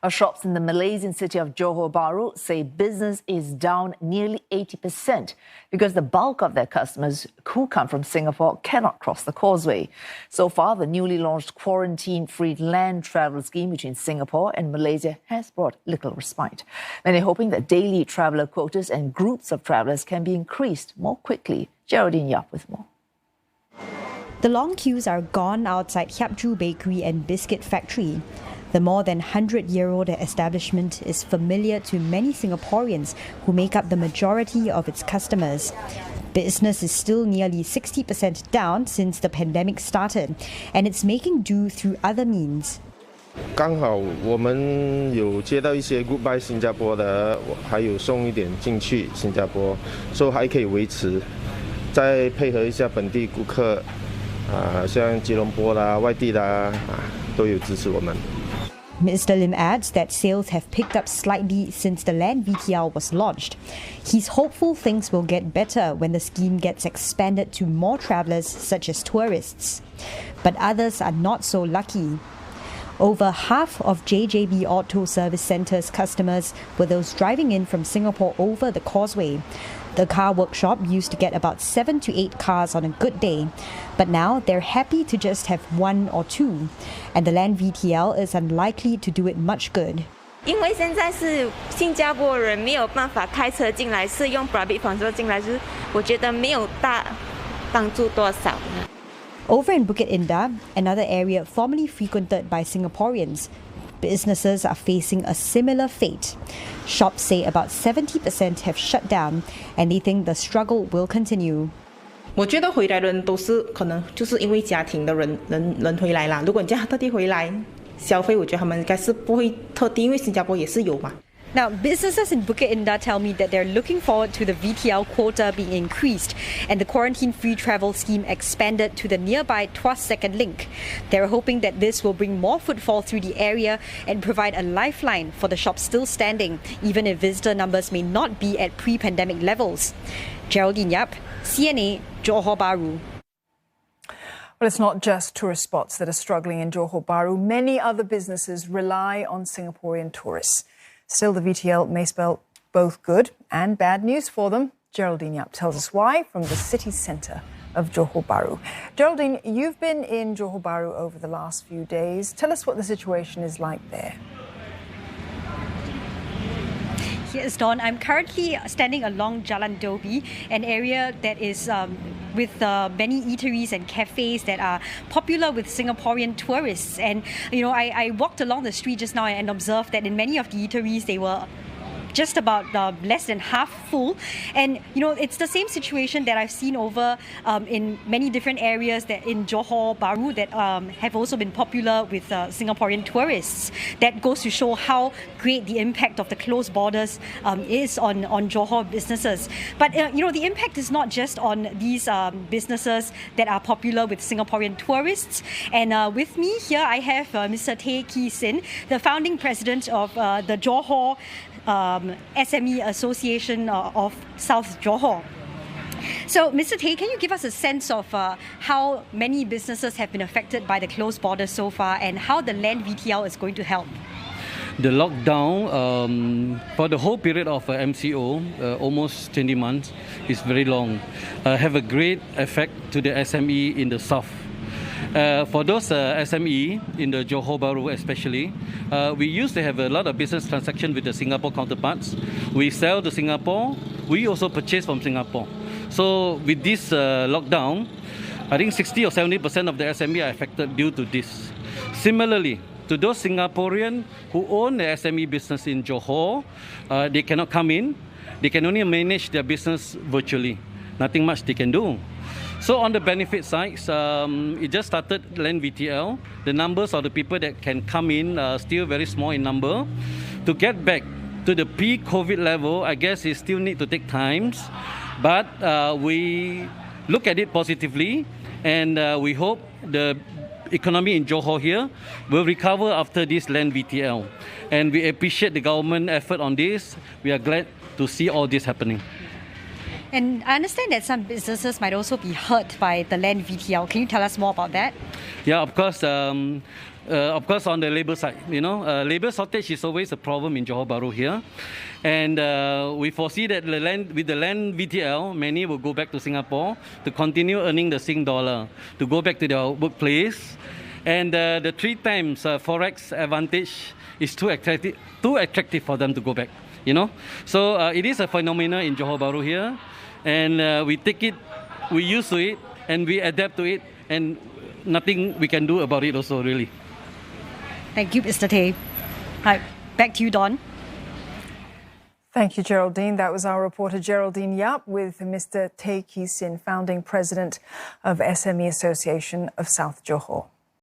Our shops in the Malaysian city of Johor Bahru say business is down nearly 80% because the bulk of their customers who come from Singapore cannot cross the Causeway. So far, the newly launched quarantine-free land travel scheme between Singapore and Malaysia has brought little respite. Many are hoping that daily traveller quotas and groups of travellers can be increased more quickly. Geraldine Yap with more. The long queues are gone outside Hiapju Bakery and Biscuit Factory. The more than 100-year-old establishment is familiar to many Singaporeans who make up the majority of its customers. Business is still nearly 60% down since the pandemic started, and it's making do through other means. 刚好我们有接到一些 Goodbye 新加坡的，还有送一点进去新加坡，所以还可以维持。再配合一下本地顾客，像吉隆坡啦、外地啦，都有支持我们。 Mr. Lim adds that sales have picked up slightly since the land VTL was launched. He's hopeful things will get better when the scheme gets expanded to more travellers such as tourists. But others are not so lucky. Over half of JJB Auto Service Centre's customers were those driving in from Singapore over the Causeway. The car workshop used to get about 7 to 8 cars on a good day, but now they're happy to just have 1 or 2, and the land VTL is unlikely to do it much good. 因为现在是新加坡人没有办法开车进来，是用 public transport 进来，就是我觉得没有大帮助多少。 Over in Bukit Indah, another area formerly frequented by Singaporeans, businesses are facing a similar fate. Shops say about 70% have shut down, and they think the struggle will continue. 我觉得回来的人都是可能就是因为家庭的人回来啦。如果你叫他特地回来消费，我觉得他们应该是不会特地，因为新加坡也是有嘛。 Now, businesses in Bukit Indah tell me that they're looking forward to the VTL quota being increased and the quarantine-free travel scheme expanded to the nearby Tuas Second Link. They're hoping that this will bring more footfall through the area and provide a lifeline for the shops still standing, even if visitor numbers may not be at pre-pandemic levels. Geraldine Yap, CNA, Johor Bahru. Well, it's not just tourist spots that are struggling in Johor Bahru. Many other businesses rely on Singaporean tourists. Still, the VTL may spell both good and bad news for them. Geraldine Yap tells us why from the city centre of Johor Bahru. Geraldine, you've been in Johor Bahru over the last few days. Tell us what the situation is like there. Here's Dawn. I'm currently standing along Jalan Dobi, an area that is with many eateries and cafes that are popular with Singaporean tourists. And, you know, I walked along the street just now and observed that in many of the eateries, they were just about less than half full. And, you know, it's the same situation that I've seen over in many different areas that in Johor Bahru that have also been popular with Singaporean tourists. That goes to show how great the impact of the closed borders is on Johor businesses. But, you know, the impact is not just on these businesses that are popular with Singaporean tourists. And with me here, I have Mr. Tay Kee Sin, the founding president of the Johor SME Association of South Johor. So, Mr. Tay, can you give us a sense of how many businesses have been affected by the closed borders so far and how the land VTL is going to help? The lockdown for the whole period of MCO, almost 20 months, is very long. Have a great effect to the SME in the south. For those SME in the Johor Bahru especially, we used to have a lot of business transaction with the Singapore counterparts. We sell to Singapore, we also purchase from Singapore. So with this lockdown, I think 60 or 70% of the SME are affected due to this. Similarly, to those Singaporeans who own the SME business in Johor, they cannot come in. They can only manage their business virtually. Nothing much they can do. So on the benefit side, it just started land VTL. The numbers of the people that can come in are still very small in number. To get back to the pre-COVID level, I guess it still need to take time. But we look at it positively, and we hope the economy in Johor here will recover after this land VTL. And we appreciate the government effort on this. We are glad to see all this happening. And I understand that some businesses might also be hurt by the land VTL. Can you tell us more about that? Yeah, of course. Of course, on the labor side, labor shortage is always a problem in Johor Bahru here. And we foresee that with the land VTL, many will go back to Singapore to continue earning the Sing dollar, to go back to their workplace. And the 3 times Forex advantage is too attractive for them to go back, So it is a phenomenon in Johor Bahru here. And we take it, we used to it, and we adapt to it. And nothing we can do about it also, really. Thank you, Mr. Tay. Right, back to you, Don. Thank you, Geraldine. That was our reporter Geraldine Yap with Mr. Tay Kee Sin, founding president of SME Association of South Johor.